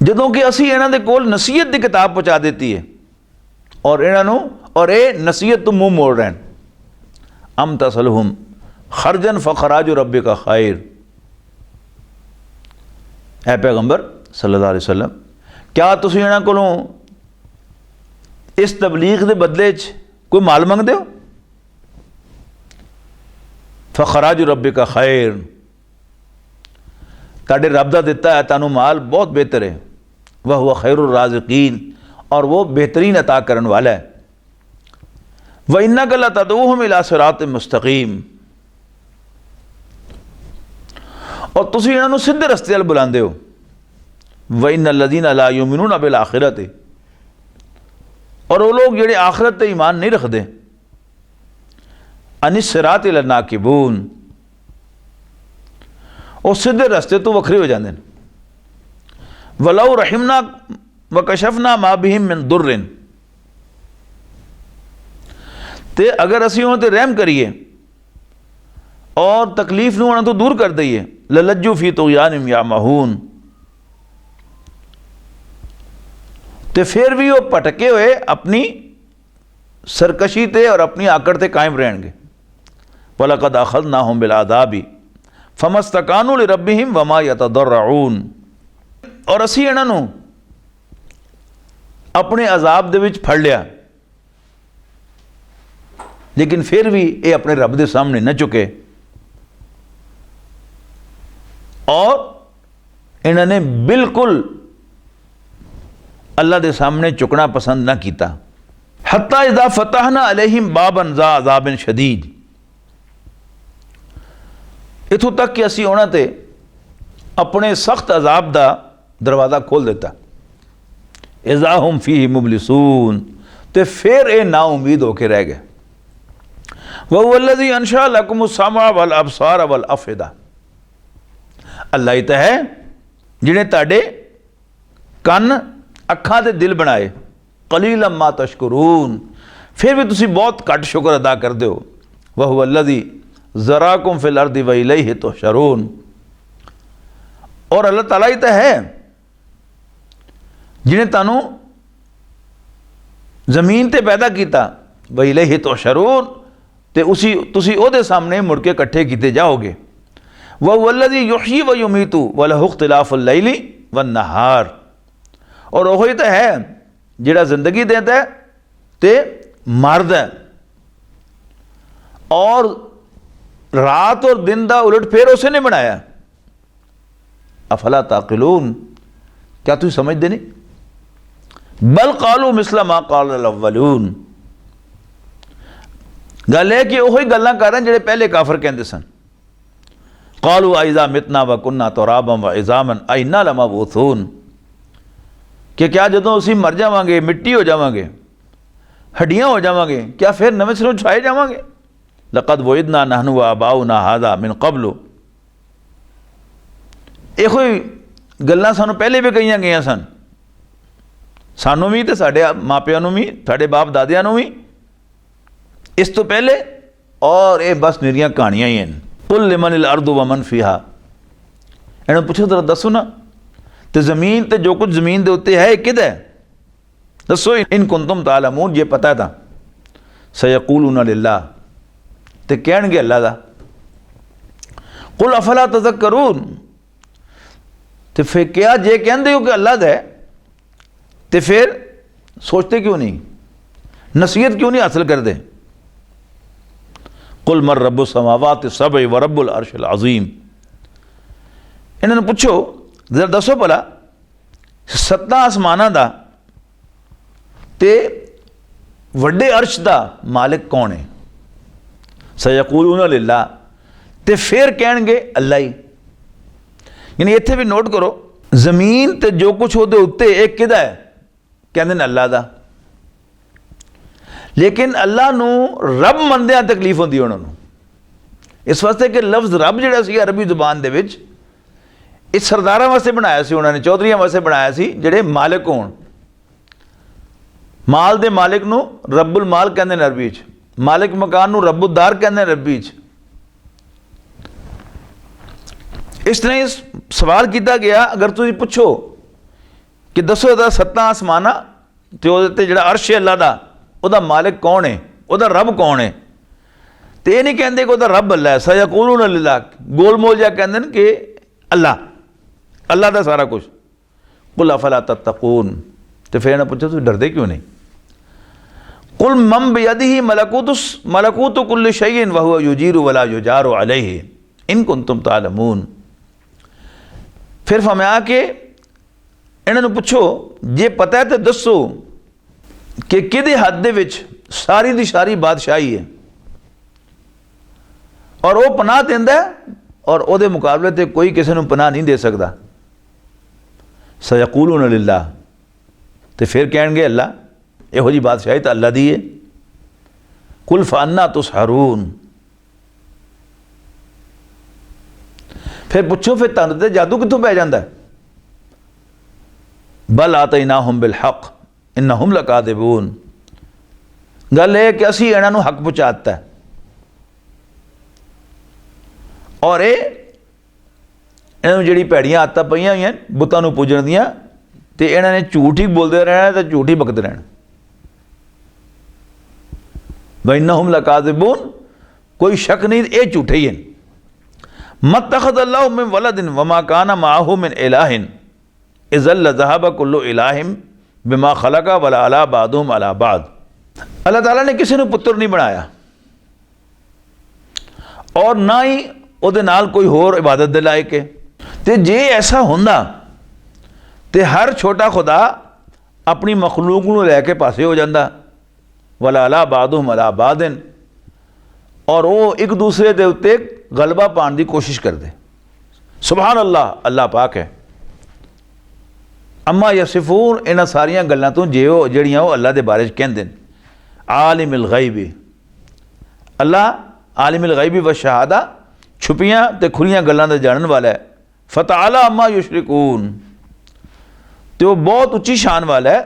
जदों कि असी इन्हां दे कोल नसीहत की किताब पहुँचा देती है और इन्हां और ये नसीहत तो मुँह मोड़ रहे हैं। अम तसलहुम खरजन फ़खराजु रब्बिका खैर, ऐ पैगंबर सल्लल्लाहु अलैहि वसल्लम, क्या तुसीं इन्हां कोलों इस तबलीग के बदले कोई माल मंगते हो? फ़खराजु रब्बिका खैर, ताड़े रब दा दिता है तानू माल बहुत बेहतर है। वह हुआ खैरुर राज़िकीन, और वो बेहतरीन अता करने वाला है। व इन्नका लतदऊहुम इला सिरातिन मुस्तकीम, और तुसीं इन्हां नूं सीधे रस्ते वाल बुलांदे हो। व इन्नल लज़ीना ला युमिनूना बिल आखिरति, और वो लोग जिहड़े आखिरत ते ईमान नहीं रखते, अनिस सिराति लनाकिबून, वो सीधे रस्ते तो वखरे हो जाते हैं। वलौ रहिमना व कशफना मा बिहिम मिन दुर्रिन, ते अगर असी उन्होंने ते रहम करिए और तकलीफ नूं उन्होंने तो दूर कर दईए, ललज्जू फी तुग़यानिहिम यामहून, तो फिर भी वो भटके हुए अपनी सरकशी ते और अपनी आकड़ ते कायम रहेंगे। वलक़द अख़ज़नाहुम बिलअज़ाबि फमस्तकानू लिरब्बिहिम वमा यतदर्रऊन, और असी इन्हां नूं अपने अजाब दे विच फड़ लिया, लेकिन फिर भी ये अपने रब के सामने न झुके, और इन्होंने बिल्कुल अल्लाह के सामने चुकना पसंद ना किया। हत्ता इज़ा फतहना अलैहिम बाबन ज़ा अज़ाबिन शदीद, इथों तक कि असी उन्हां ते अपने सख्त अजाब का दरवाज़ा खोल दिता। इज़ा हुम फीही मुबलिसून, तो फिर ये ना उम्मीद होकर रह गए। वहुवल्लज़ी अंशअ लकुमुस समअ वल अबसार वल अफ़इदा, अल्लाह ही तो है जिन्हें ताडे कन अखां ते दिल बनाए। कलीलन मा तशकुरून, फिर भी तुसी बहुत घट शुक्र अदा करते हो। वहुवल्लज़ी ज़राकुम फिल अर्दि व इलैहि तुहशरून, और अल्लाह ताला ही तो है जिन्हें तानू जमीन ते पैदा किया। व इलैहि तुहशरून, ते उसी तुसी ओहदे सामने मुड़ के इकट्ठे किए जाओगे। वहुवल्लज़ी युहयी व युमीतु व लहु इख्तिलाफुल लैली वन नहार, और वही तो है जिहड़ा जिंदगी देता है ते मारदा है, और रात और दिन का उलट फेर उसे ने बनाया। अफला ताकिलून, क्या तुम समझते नहीं? बल कालू मिसला मा काल अव्वलून, गल है कि वही गल्लां कर रहे हैं जिहड़े पहले काफर कहते सन। कालू आइज़ा मितना व कुन्ना तुराबन व इज़ामन अइन्ना लमबऊसून, कि क्या जदों असीं मर जावांगे, मिट्टी हो जावांगे, हड्डियां हो जावांगे, क्या फिर नवें सिरों छाए जावांगे? लक़द वइदना नहनु व आबाउना हाज़ा मिन क़ब्लु, इहो गल्लां सानूं पहले भी कहीआं गईआं सन, सानूं भी ते साडे मापिआं नूं भी, साडे बाप दादिआं नूं भी, इस तो पहले। और ये बस निरियां कहानियां ही हैं। कुल लिमनिल अर्दु व मन फीहा, इन्होंने पूछो जरा दसो ना, तो जमीन तो जो कुछ जमीन के उत्ते है किदा है, दसो इन कुंतुम तालमून, जे पता था। सयक़ूलूना लिल्लाह, तो कहणगे अल्लाह दा। कुल अफला तज़क्करून, तो फिर क्या जे कहते हो कि अल्लाह दा है, तो फिर सोचते क्यों नहीं, नसीहत क्यों नहीं हासिल करते? कुल मर रब्बुस समावाति सबअ व रब्बुल अर्शिल अज़ीम, इन्होंने पूछो जरा दसो भला सत्ता आसमाना दा ते वड्डे अर्श दा मालिक कौन है? सयक़ूलूना लिल्लाह, ते फिर कहणगे अल्लाह ही। यानी इत्थे भी नोट करो, जमीन ते जो कुछ उहदे उत्ते एक किहदा है, कहंदे ने अल्लाह दा। लेकिन अल्लाह नू रब मंदियां तकलीफ होंदी उन्हां नू, इस वास्ते कि लफ्ज़ रब जिहड़ा सी अरबी जुबान दे विच इस सरदारां वास्ते बनाया सी, उन्होंने चौधरियां वास्ते बनाया सी जिहड़े मालिक होण। माल दे मालिक नू रब्बुल माल कहंदे ने अरबी च, मालिक मकान नू रब्बुद्दार कहंदे ने अरबी च। इस तरह इस सवाल किया गया, अगर तुसीं पुछो कि दसो इहदा सत्ता आसमाना ते उहदे ते जिहड़ा अर्श है अल्लाह दा, उहदा मालिक कौन है, उहदा रब कौन है, तो ये नहीं कहते कि उहदा रब अल्लाह है। सयक़ूलूना लिल्लाह, गोलमोल जा कहंदे ने कि अल्लाह, अल्लाह दा सारा कुछ। कुल अफला तत्तकून, तो फिर इन्हें पूछो तुम डरते क्यों नहीं? कुल मम बियदिही मलकूतु कुल्लि शैइन व हुवा युजीरु वला युजारु अलैहि इन कुंतुम तालमून। फिर फरमाया कि इन्होंने पूछो जे पता है तो दसो कि किहदे हद दे विच सारी दी सारी बादशाही है, और वह पनाह देंदा है, और उहदे मुकाबले ते कोई किसी नूं पनाह नहीं दे सकता। सयक़ूलूना लिल्लाह, तो फिर कहणगे अल्लाह, इहो जी बादशाही तो अल्लाह दी है। कुल फ़अन्ना तुसहरून, फिर पूछो फिर तुहानूं ते जादू कित्थों पै जांदा है? बल आतैनाहुम बिल हक़ इन्नहुम लकादिबून, गल है कि असीं इन्हां नूं हक पहुँचा दित्ता है, और ये इन्होंने जिहड़ी भैड़ियां आदतां पईयां होईयां बुतां नूं पूजण दियां, ते इन्हां ने झूठ ही बोलते रहना ते झूठ ही बकते रहना। व इन्नहुम लकादिबून, कोई शक नहीं ये झूठे ही हैं। मत्तखज़ अल्लाहु मिन वलदिन वमा काना माअहू मिन इलाहिन इज़्ज़ल लज़हब कुल्लु इलाहिम बिमा खलका वला अला बादुहुम अला बाद। अल्लाह ताला ने किसी ने पुत्र नहीं बनाया, और ना ही उहदे नाल कोई होर इबादत दे लायक है। ते जे ऐसा हुंदा ते हर छोटा खुदा अपनी मखलूक नूं लैके पासे हो जाता, वला अला बादुहुम अला बादिन, और वो एक दूसरे के उत्ते गलबा पाने की कोशिश करते। सुभान अल्लाह, अल्लाह पाक है। अम्मा यसिफून, इन्हां सारियां गल्लां तो जड़ियां वो अल्लाह के बारे कहते हैं। आलिमुल गैब, अल्लाह आलिमुल गैब व शहादा, छुपियां ते खुलियां गल्लां दा जानन वाला है। फतआला अम्मा युशरिकून, तो वो बहुत उच्ची शान वाला है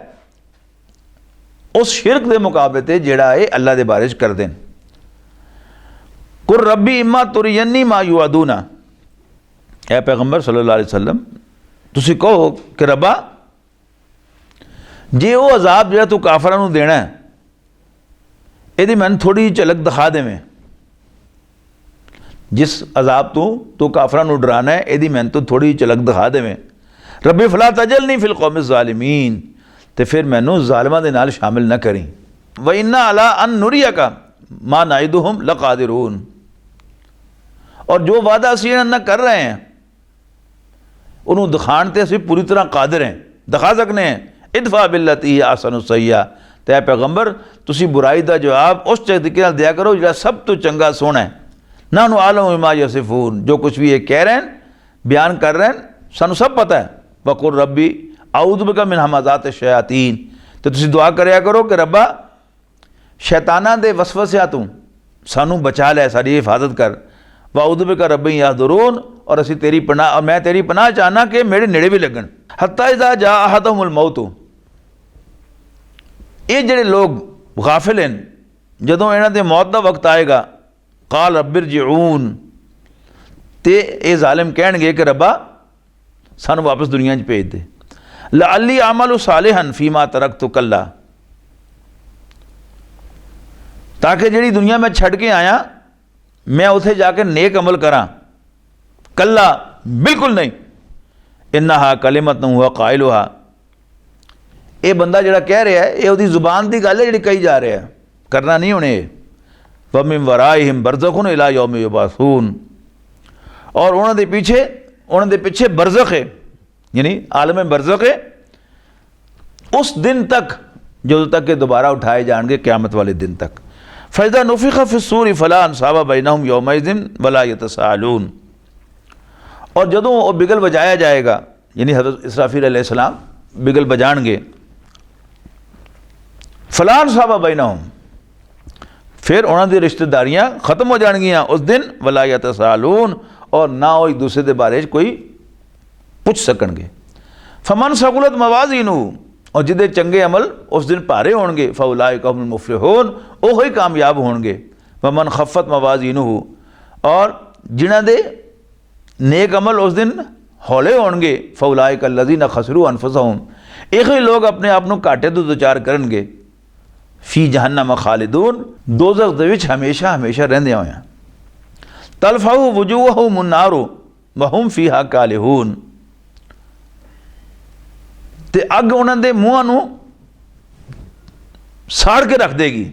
उस शिरक के मुकाबले ते जिहड़ा ये अल्लाह के बारे करते हैं। कुर रब्बी इम्मा तुरियन्नी मा युअदूना, ऐ पैगंबर सल्लल्लाहु अलैहि वसल्लम तुसी कहो कि रब्बा जे वो अजाब जिहड़ा तू काफरां नूं देना है, इहदी मैनूं थोड़ी झलक दिखा देवें। जिस अजाब तू काफरां नूं डराना है, इहदी मैनूं तो थोड़ी झलक दिखा देवें। रब्बी फला तजलनी फिल कौमि ज़ालिमीन, तो फिर मैनू जालिमां दे नाल शामिल न करी। व इन्ना अला अन नुरियका मा नाइदुहुम लकादिरून, और जो वादा असीं इन्हां नाल कर रहे हैं उन्होंने दिखाण ते असीं पूरी तरह कादिर हैं, दिखा सकने हैं। इदफा बिल्लती ही आसन सय्या, तो ऐ पैगंबर तुसी बुराई का जवाब उस तरीके नाल दिया करो जिहड़ा सब तो चंगा सोहना है। नाहनु आलमु बिमा यसिफून, जो कुछ भी ये कह रहे हैं बयान कर रहे हैं सानू सब पता है। वकुल रब्बी आऊज़ु बिका मिन हमाज़ात शयातीन, तो तुसी दुआ करया करो कि रब्बा शैताना दे वसवसियां तू सानू बचा लै, सारी हिफाजत कर। वाऊज़ु बिका रब्बी याहदुरून, और असी तेरी पनाह, और मैं तेरी पनाह चाहना कि मेरे नेड़े भी लगन। हत्ता इज़ा जा अहदहुमुल मौत, ये जिहड़े लोग गाफिल हैं, जदों इन्हां दे मौत का वक्त आएगा, काल रब्बिरजिऊन, ते ये जालिम कहणगे कि रब्बा सानू वापस दुनिया च भेज दे। लअल्ली अमलु सालिहन फीमा तरकतु कल्ला, ताकि जिहड़ी दुनिया में छड़ के आया मैं उथे जाके नेक अमल करा। कल्ला, बिल्कुल नहीं। इन्नहा कलिमत हुआ कायलुहा, ये बंदा जिहड़ा कह रहा है ये उसदी जुबान की गल है जिहड़ी कही जा रहा है, करना नहीं उन्हें। वमिन वराइहिम बरज़खुन इला यौम युबअसून, और उन्होंने पीछे बरज़ख है, यानी आलम बरज़ख है उस दिन तक जो तक के दोबारा उठाए जाएंगे क़यामत वाले दिन तक। फ़इज़ा नुफ़िख़ फ़िस्सूरि फ़ला अंसाब बैनहुम यौमइज़िन वला यतसाअलून, और जदों वो बिगल बजाया जाएगा, यानी हज़रत इसराफील अलैहिस्सलाम बिगल बजाएंगे, फ़ला अंसाब बैनहुम, फिर उन्होंने रिश्तेदारियाँ ख़त्म हो जाएगियाँ उस दिन। वला यतसाअलून, और ना वो एक दूसरे के बारे कोई पूछ सकणगे। फमन सकुलत मवाज़ीनुहु, और जिदे चंगे अमल उस दिन भारे होणगे, फउलाइका हुमुल मुफ़लिहून, वो ही कामयाब होणगे। वमन खफ़त मवाज़ीनुहु, और जिन्हां दे नेक अमल उस दिन हौले होणगे, फउलाइका अल्लज़ीना खसरू अनफुसहुम, एक ही लोग अपने आप नूं घाटे तो दो चार करनगे। फी जहन्नम खालिदून, दोज़ख दे विच हमेशा हमेशा रहिंदे होया। तलफ़हु वुजूहहुमुन नारु वहुम फ़ीहा कालिहून, ते अग उन्हां दे मूँहां नूं साड़ के रख देगी,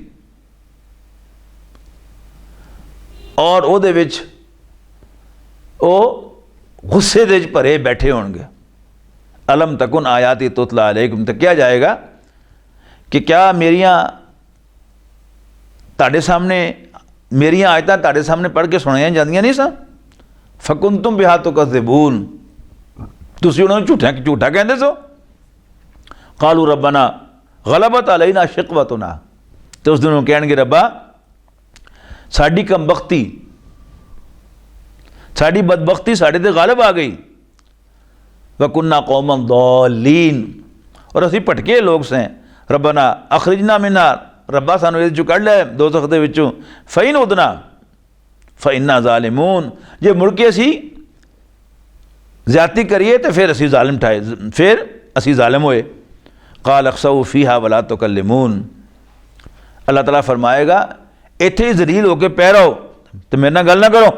और उहदे विच वो गुस्से दे भरे बैठे होणगे। अलम तकुन आयाती तुतला अलैकुम, तो क्या जाएगा कि क्या मेरियां ताड़े सामने मेरियां आयतां ताड़े सामने पढ़ के सुनाइयां जांदियां नहीं सन। फकुंतुम बिहा तुकज़्ज़िबून, तुसीं उन्हां नूं झूठा कहंदे सो। कालू रब्बना गलबत अलैना शिकवतुना, तो उस दिन वो कहणगे रब्बा साडी कमबख्ती, साडी बदबख्ती साडे ते गालिब आ गई। वकुन्ना कौमन दौलीन, और असी भटके लोग सें। रब्बना अखरिजना मिन्हा, रब्बा सानू इहदे चों कढ लै दोज़ख दे विचों। फ़इन उदना फ़इन्ना ज़ालिमून, जे मुड़ के असी ज़्यादती करिए तो फिर असी ज़ालिम ठाए, फिर असी ज़ालिम होए। क़ाल अख़्सऊ फ़ीहा वला तुकल्लिमून, अल्लाह ताला फरमाएगा इत्थे ज़लील होकर पै रहो तो मेरे नाल गल ना करो।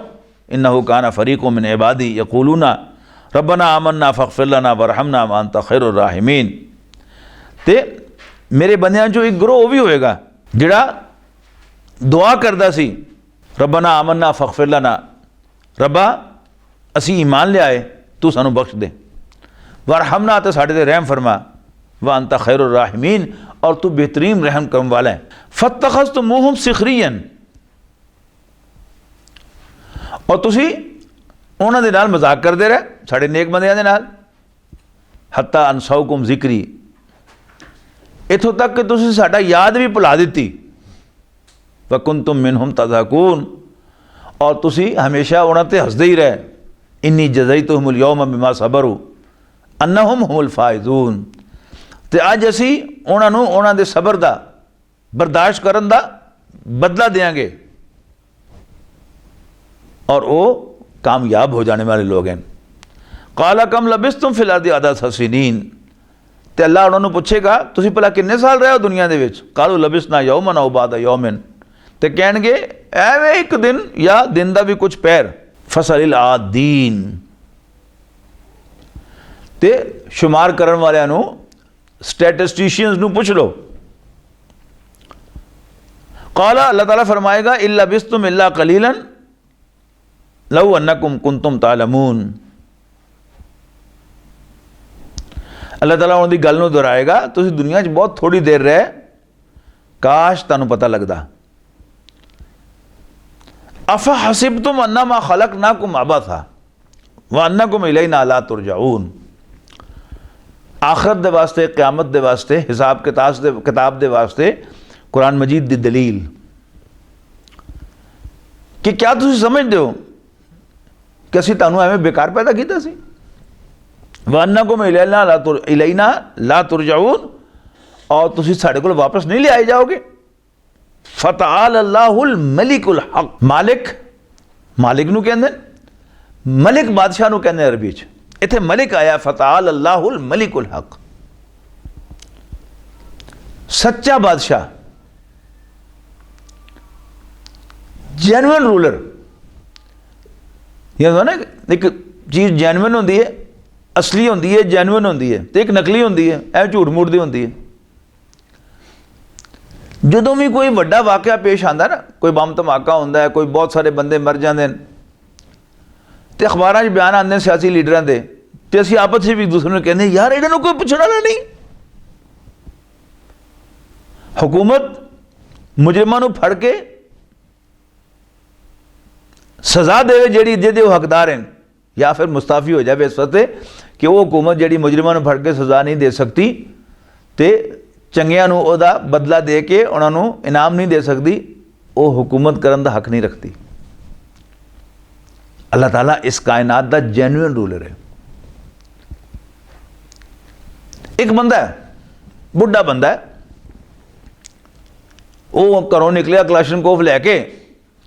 इन्नहु काना फ़रीक़ुम मिन इबादी यक़ूलूना रब्बना आमन्ना फ़ग़फ़िर लना वरहमना व अंता खैरुर राहिमीन, ते मेरे बंदियां चों एक गिरोह भी होएगा जिहड़ा दुआ करदा सी, रब्बना आमन्ना फ़ग़फ़िर लना, रब्बा असी ईमान लियाए तू सानू बख्श दे, वरहमना ते साडे ते रहम फरमा, व अंता खैरुर राहिमीन, और तू बेहतरीन रहम करने वाला है। फत्तखज़्तुमूहुम सिखरियन, और तुसी उन्हां दे नाल मजाक करते रहे साढ़े नेक बंदियां दे नाल। हत्ता अनसाउकुम जिक्री, इत्थों तक कि तुसी साडा याद भी भुला दिती। व कुंतुम मिनहुम तज़हकून, और तुसी हमेशा उन्हां ते हसदे ही रहे। इन्नी जज़ैतुहुमुल यौम बिमा सबरू अन्नहुम हुमुल फाइजून, ते अज असी उन्हां नूं उन्हां दे सबर दा, बर्दाश्त करन दा बदला देंगे, और वो कामयाब हो जाने वाले लोग हैं। काला कम लबिस्तुम फिल अर्दि अदद सनीन, ते अल्लाह उन्होंने पूछेगा तुसी भला किन्ने साल रहे हो दुनिया दे विच? कालू लबिसना यौमन औ बाद यौमिन, ते कहणगे एवें एक दिन या दिन दा भी कुछ पैर। फसलिल आदीन, ते शुमार करन वालियां नूं, स्टैटिस्टिशियंस नूं पुछ लो। काला, अल्लाह ताला फरमाएगा इल्ला बिस्तुम इल्ला कलीलन लौ अन्नकुम कुंतुम तालमून। अल्लाह ताला उन्होंने गल नूं दोहराएगा तुसीं दुनिया च बहुत थोड़ी देर रहे, काश तुहानूं पता लगदा। अफा हसिबतुम अन्नमा खलकनाकुम अबथा व अन्नकुम इलैना ला तुरजाऊन। आखिरत दे वास्ते, क़यामत दे वास्ते, हिसाब किताब दे वास्ते कुरान मजीद दी दलील कि क्या तुसीं समझदे हो कि असीं तुहानूं एवें बेकार पैदा कीता सी? व अन्नकुम इलैना ला तुरजाऊन, और तुसीं साडे कोल वापस नहीं ले आए जाओगे। फतआल अल्लाहुल मलिकुल हक, मालिक, मालिक नूं कहंदे, मलिक बादशाह नूं कहंदे अरबी च। इत्थे मलिक आया, फतआल अल्लाहुल मलिकुल हक, सच्चा बादशाह, जेन्युइन रूलर। यह ना एक चीज़ जेन्युइन होंदी है, असली होंदी है, जेन्युइन होंदी है, तो एक नकली होंदी है, ऐ झूठ मूठ दी होंदी है। जदों भी कोई वड्डा वाकया पेश आता ना, कोई बम धमाका होंदा है, कोई बहुत सारे बंदे मर जाते हैं, तो अखबारां च बयान आते हैं सियासी लीडरां दे, ते असीं आपस में एक दूसरे नूं कहंदे यार इन्हां नूं कोई पुछण वाला नहीं। हुकूमत मुजरिमां नूं फड़ के सज़ा देवे जिहड़ी जिहदे वो हकदार हैं, या फिर मुस्ताफ़ी हो जाए इस वास्ते कि वो हुकूमत जिहड़ी मुजरिमां नूं फड़ के सज़ा नहीं दे सकती, तो चंगियां नूं ओहदा बदला दे के उन्हां नूं इनाम नहीं दे सकती, वो हुकूमत करन दा हक नहीं रखती। अल्लाह ताला इस कायनात दा जेन्युइन रूलर है। एक बंदा है, बुढ़ा बंदा है, वो घरों निकलिया कलाशनकोफ लैके,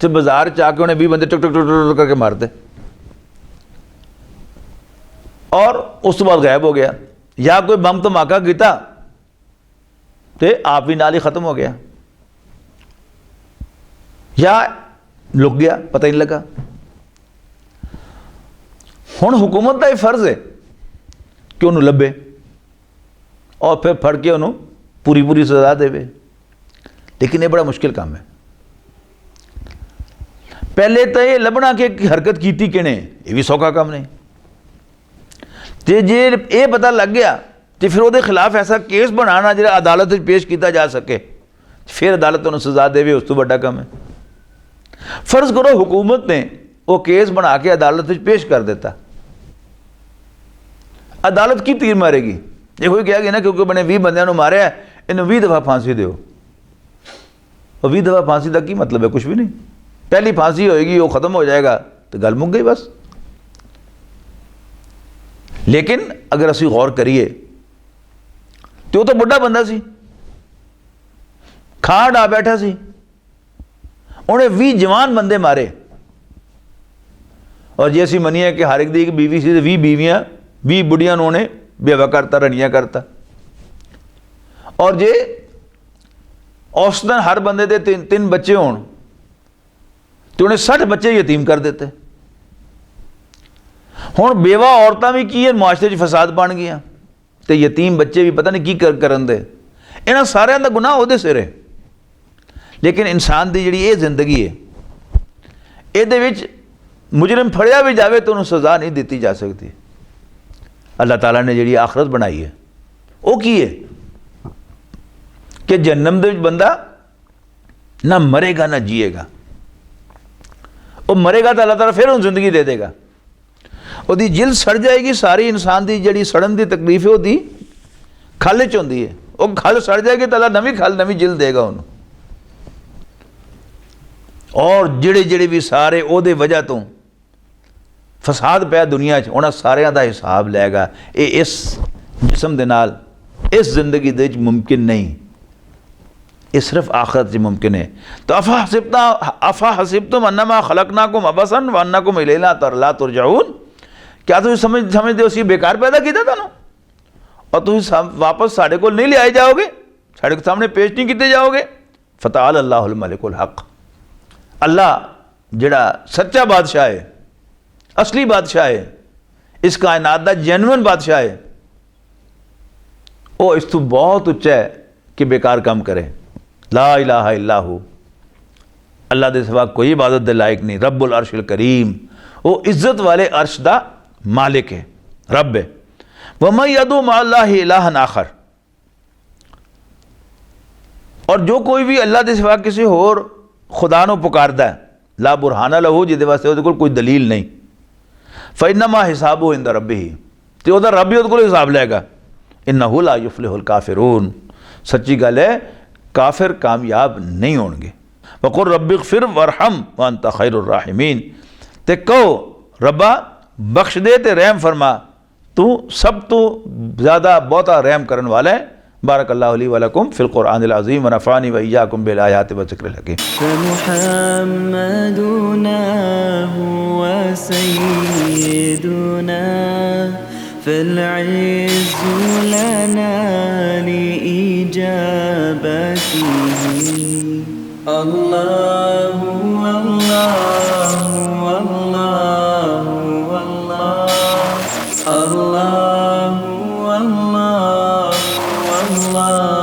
तो बाजार च आके उन्हें 20 बंदे टुक टुक टुक टुक करके मारते, और उस तो बाद गायब हो गया। या कोई बम धमाका किया तो आप भी नाल ही खत्म हो गया, या लुक गया, पता ही नहीं लगा। हुण हुकूमत का यह फर्ज है कि उन्होंने लभे और फिर फड़ के उन्होंने पूरी पूरी सज़ा देवे, लेकिन यह बड़ा मुश्किल काम है। पहले तो ये लभना कि हरकत की किने, यह भी सौखा काम नहीं। तो जे ये पता लग गया तो फिर वो खिलाफ ऐसा केस बनाना जो अदालत में पेश किया जा सके, फिर अदालत उन्हें सज़ा देवे, उस तो बड़ा काम है। फर्ज करो हुकूमत ने वो केस बना के अदालत में पेश कर देता, अदालत की तीर मारेगी? ये कोई कहेगी ना क्योंकि मैंने 20 बंदियां नूं मारिया, इन्हें 20 दफ़ा फांसी दो। और 20 दफ़ा फांसी का की मतलब है? कुछ भी नहीं। पहली फांसी होएगी, वो ख़त्म हो जाएगा, तो गल मुक गई बस। लेकिन अगर असी गौर करिए तो वो तो बुढ़ा बंदा सी, खा डा बैठा सी, उन्हें 20 जवान बंदे मारे। और जे असी मनीए कि हर एक दी एक बीवी सी, 20 बीवियां 20 बुढ़िया उन्होंने बेवा करता, रनिया करता। और जे औसतन हर बंदे दे 3 बच्चे होण तो उन्हें 60 बच्चे यतीम कर देते। हुण बेवा औरतां भी की है, मुआशरे च फसाद बन गई, तो यतीम बच्चे भी पता नहीं की करन दे। इन्हां सारियां दा गुनाह उहदे सिर है। लेकिन इंसान की जिहड़ी ये जिंदगी है, इहदे विच मुजरिम फड़िया भी जाए तो उन्हें सज़ा नहीं दी जा सकती। अल्लाह ताला ने जिहड़ी आखरत बनाई है वो की है कि जहन्नम दे विच बंदा ना मरेगा ना जिएगा। वो मरेगा तो अल्लाह ताला फिर उन्हें जिंदगी दे देगा। ਉਹਦੀ जिल सड़ जाएगी, सारी इंसान की जी सड़न की तकलीफ है वो खल च होंदी है। वो खल सड़ जाएगी तो अल्लाह नवी खल नवी जिल देगा उन्होंने। और जिहड़े जिहड़े भी सारे ਉਹਦੇ वजह तो फसाद पिया दुनिया उन्होंने सारिਆਂ ਦਾ हिसाब लैगा। ये इस जिसम के नाल इस जिंदगी दे मुमकिन नहीं, ये सिर्फ आखिरत च मुमकिन है। तो अफा हसिबतुम अन्नमा खलकनाकुम अबसन व अन्नकुम इलैना ला तुरजाऊन, क्या तुम समझते हो असीं बेकार पैदा किया तुहानूं और तुम वापस साढ़े को नहीं लियाए जाओगे, साढ़े के सामने पेश नहीं किए जाओगे। फताल अल्लाहुल मलिकुल हक, अल्लाह जिहड़ा सच्चा बादशाह है, असली बादशाह है, इस कायनात का जेन्युइन बादशाह है, वो इस तो बहुत उच्चा है कि बेकार काम करे। ला इलाहा इल्लाहु, अल्लाह दे सिवा कोई इबादत दे लायक नहीं। रब्बुल अर्शिल करीम, वो इज्जत वाले अर्श दा मालिक है, रब है। वमन यदु मअल्लाहि इलाहन आखर, और जो कोई भी अल्लाह दे सिवा किसी होर खुदा नूं पुकारदा है, ला बुरहाना लहू, जिहदे वास्ते उहदे कोल कोई दलील नहीं, फइन्नमा हिसाबुहु इंदा रब्बिही, ते उहदा रब ही उहदे कोल हिसाब लैगा। इन्नहु ला युफ्लिहुल काफिरून, सच्ची गल है काफिर कामयाब नहीं होंगे। वकुल रब्बिगफिर वरहम व अंत खैरुर राहिमीन, ते कहो रब्बा बख्श दे ते रहम फरमा, तू सब तो ज़्यादा बहुता रहम करने वाला है। बारकल्लाहु ली व लकुम फिल कुरआनिल अज़ीम व नफ़अनी व इय्याकुम बिल आयाति व ज़िक्रिल हकीम। फमुहम्मदुना हुवा सय्यिदुना फल-इज़्ज़ु लना लिइजाबतिही। अल्लाहु अल्लाहु अल्लाहु अल्लाहु अल्लाहु अल्लाहु अल्लाह।